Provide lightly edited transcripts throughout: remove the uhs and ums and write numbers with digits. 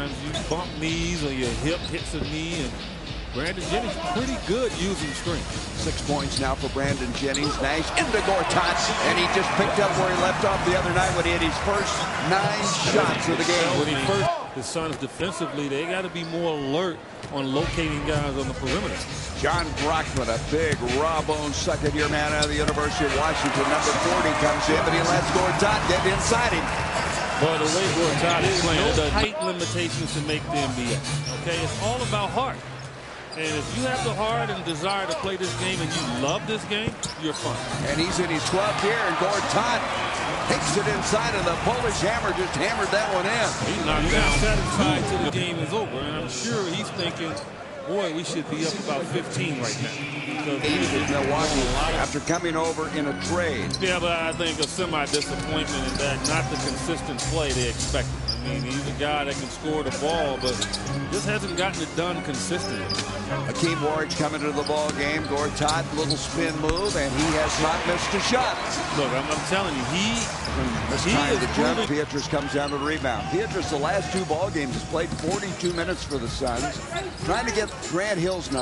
sometimes you bump knees or your hip hits a knee, and Brandon Jennings pretty good using strength. 6 points now for Brandon Jennings. Nash into Gortat, and he just picked up where he left off the other night when he had his first 9 shots of the game. When he first, his Suns defensively, they got to be more alert on locating guys on the perimeter. John Brockman, a big, raw-boned second-year man out of the University of Washington. Number 40 comes in, but he lets Gortat get inside him. But the way Gortat is playing, the height limitations to make the NBA. Okay, it's all about heart. And if you have the heart and desire to play this game and you love this game, you're fine. And he's in his 12th year, and Gortat takes it inside, and the Polish hammer just hammered that one in. He's not satisfied till the game is over, and I'm sure he's thinking, boy, we should be up about 15 right now. He's in Milwaukee after coming over in a trade. Yeah, but I think a semi-disappointment in that, not the consistent play they expected. I mean, he's a guy that can score the ball, but just hasn't gotten it done consistently. Hakeem Warrick's coming to the ball game. Gortat, little spin move, and he has not missed a shot. Look, I'm telling you, he is the jump. Pietrus comes down to the rebound. Pietrus, the last 2 ball games, has played 42 minutes for the Suns, trying to get Grant Hill's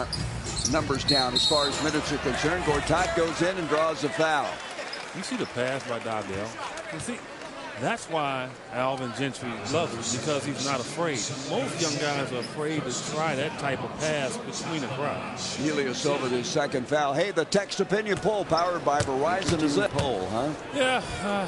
numbers down as far as minutes are concerned. Gortat goes in and draws a foul. You see the pass by Dardell? You see, that's why Alvin Gentry loves him, because he's not afraid. Most young guys are afraid to try that type of pass between the crowd. Helios over his 2nd foul. Hey, the text opinion poll powered by Verizon is it poll, huh? Yeah,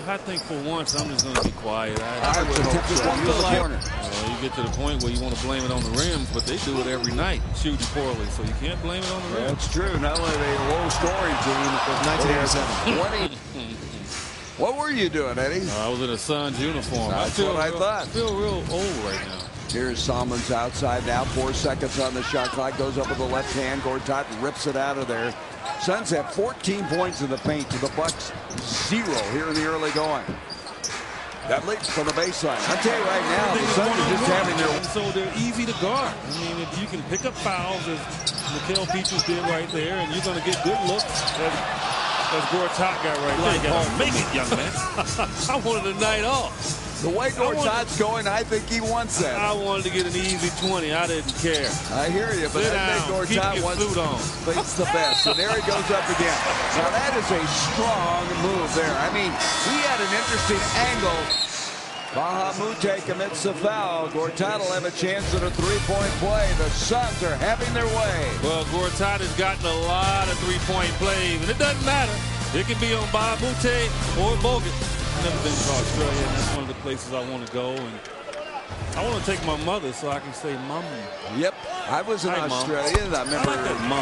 I think for once I'm just going to be quiet. I would hope so. One to the corner. You get to the point where you want to blame it on the rims, but they do it every night, shooting poorly, so you can't blame it on the rims. That's true. Not only are they a low-scoring team, but 1987. What were you doing, Eddie? I was in a Suns uniform. That's what I thought. I feel real old right now. Here's Salmons outside now. 4 seconds on the shot clock. Goes up with the left hand. Gortat rips it out of there. Suns have 14 points in the paint to the Bucks 0 here in the early going. That leap from the baseline. I'll tell you right now, the Suns are just having their... So they're easy to guard. I mean, if you can pick up fouls, as Mikal Pietrus did right there, and you're going to get good looks. As Gortat got right there. Make it, young man. I wanted a night off. The way Gortat's going, I think he wants that. I wanted to get an easy 20. I didn't care. I hear you, but I think Gortat wants thinks the best. So there he goes up again. Now that is a strong move there. I mean, he had an interesting angle. Bahamute commits the foul. Gortat will have a chance at a 3-point play. The Suns are having their way. Well, Gortat has gotten a lot of 3-point plays, and it doesn't matter. It can be on Bahamute or Bogut. I've never been to Australia, and that's one of the places I want to go. And I want to take my mother so I can say Mum. Yep, I was in Australia. I remember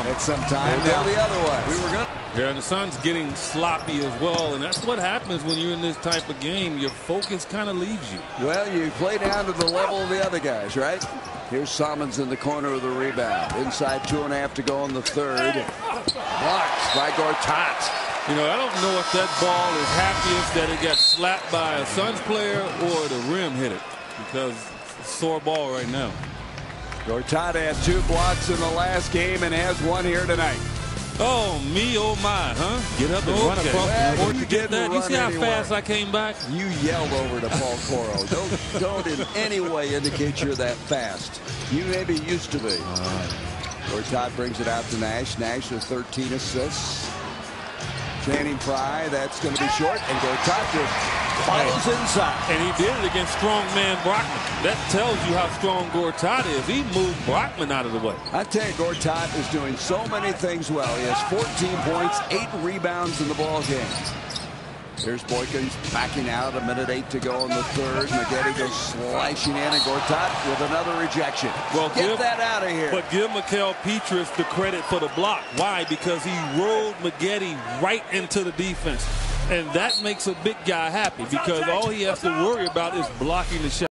at some time. Now the other way. We were going. Yeah, and the Suns getting sloppy as well, and that's what happens when you're in this type of game. Your focus kind of leaves you. Well, you play down to the level of the other guys, right? Here's Salmons in the corner of the rebound. Inside 2.5 to go in the 3rd. Blocked by Gortat. You know, I don't know if that ball is happiest that it got slapped by a Suns player or the rim hit it, because it's a sore ball right now. Gortat had 2 blocks in the last game and has 1 here tonight. Oh, me, oh my, huh? Get up and run across the court to get that. You see how fast I came back? You yelled over to Paul Coro. Don't in any way indicate you're that fast. You may be used to be. Gortat brings it out to Nash. Nash with 13 assists. Channing Frye, that's going to be short, and Gortat just follows inside. And he did it against strongman Brockman. That tells you how strong Gortat is. He moved Brockman out of the way. I tell you, Gortat is doing so many things well. He has 14 points, 8 rebounds in the ball game. Here's Boykins backing out, 1:08 to go in the 3rd. Maggette goes slashing in, and Gortat with another rejection. Well, get that out of here. But give Mikal Pietrus the credit for the block. Why? Because he rolled Maggette right into the defense. And that makes a big guy happy, because all he has to worry about is blocking the shot.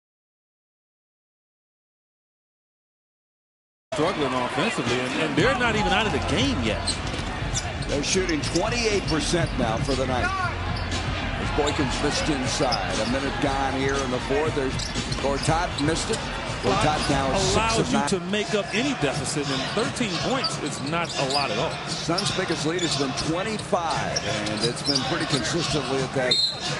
Struggling offensively, and they're not even out of the game yet. They're shooting 28% now for the night. Boykins missed inside. 1 minute gone here in the 4th. There's Gortat missed it. Gortat now allows you to make up any deficit, and 13 points is not a lot at all. Suns' biggest lead has been 25, and it's been pretty consistently at that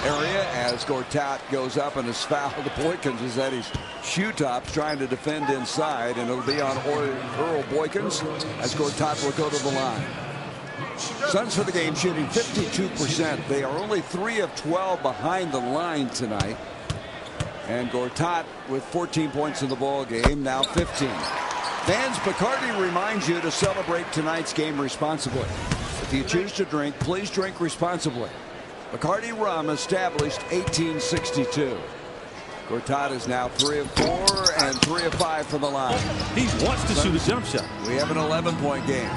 area as Gortat goes up and is fouled. Boykins is at his shoe tops trying to defend inside, and it'll be on Earl Boykins as Gortat will go to the line. Suns for the game shooting 52%. They are only 3 of 12 behind the line tonight. And Gortat with 14 points in the ball game, now 15. Fans, Bacardi reminds you to celebrate tonight's game responsibly. If you choose to drink, please drink responsibly. Bacardi rum established 1862. Gortat is now 3 of 4 and 3 of 5 from the line. He wants to shoot a jump shot. We have an 11-point game.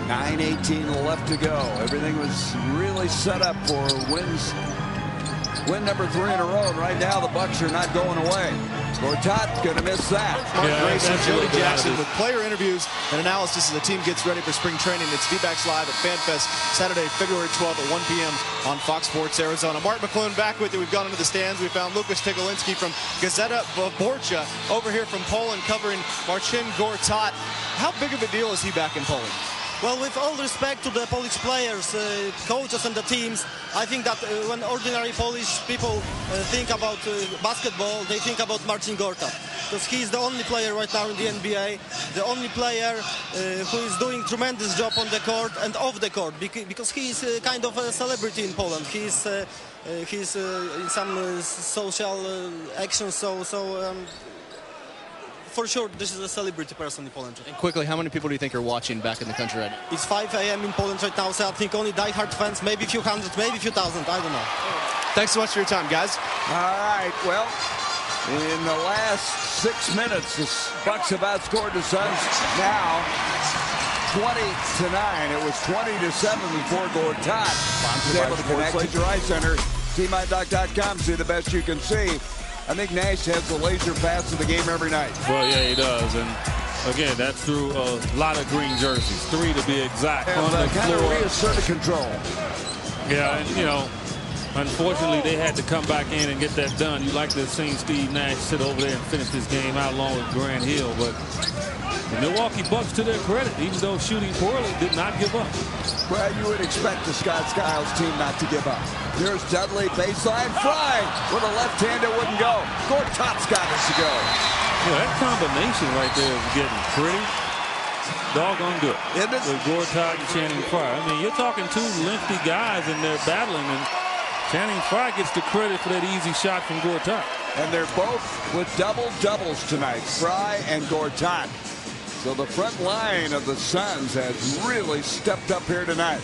9:18 left to go. Everything was really set up for win number 3 in a row. And right now the Bucks are not going away. Gortat going to miss that. Mark Grace and Jody Jackson with player interviews and analysis as the team gets ready for spring training. It's D-backs Live at FanFest Saturday, February 12th at 1 p.m. on Fox Sports Arizona. Mark McClune back with you. We've gone into the stands. We found Lucas Tygolinski from Gazeta Wyborcza over here from Poland covering Marcin Gortat. How big of a deal is he back in Poland? Well, with all respect to the Polish players, coaches and the teams, I think that when ordinary Polish people think about basketball, they think about Marcin Gortat. Because he's the only player right now in the NBA, the only player who is doing tremendous job on the court and off the court, because he's kind of a celebrity in Poland. He's in some social actions, for sure, this is a celebrity person in Poland. And quickly, how many people do you think are watching back in the country right now? It's 5 a.m. in Poland right now, so I think only diehard fans, maybe a few hundred, maybe a few thousand, I don't know. Thanks so much for your time, guys. All right, well, in the last 6 minutes, the Bucks have outscored the Suns now 20-9. It was 20-7 before Gortat was able to connect at your eye center. TMindDoc.com, see the best you can see. I think Nash has the laser pass of the game every night. Well, yeah, he does. And again, that's through a lot of green jerseys, 3 to be exact. And on the kind floor. of reasserted control. Yeah, and you know, unfortunately, they had to come back in and get that done. You like to have seen Steve Nash sit over there and finish this game out along with Grant Hill, but the Milwaukee Bucks, to their credit, even though shooting poorly, did not give up. Well, you would expect the Scott Skiles team not to give up. Here's Dudley, baseline, Fry with a left hand that wouldn't go. Gortat's got it to go. Yeah, that combination right there is getting pretty doggone good. Isn't it? With Gortat and Channing Frye. I mean, you're talking 2 lengthy guys and they're battling, and Channing Frye gets the credit for that easy shot from Gortat. And they're both with double-doubles tonight, Frye and Gortat. So the front line of the Suns has really stepped up here tonight.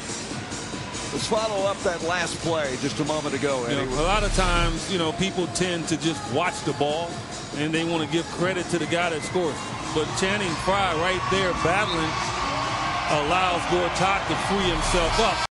Let's follow up that last play just a moment ago, Eddie. You know, a lot of times, you know, people tend to just watch the ball and they want to give credit to the guy that scores. But Channing Frye right there battling allows Gortat to free himself up.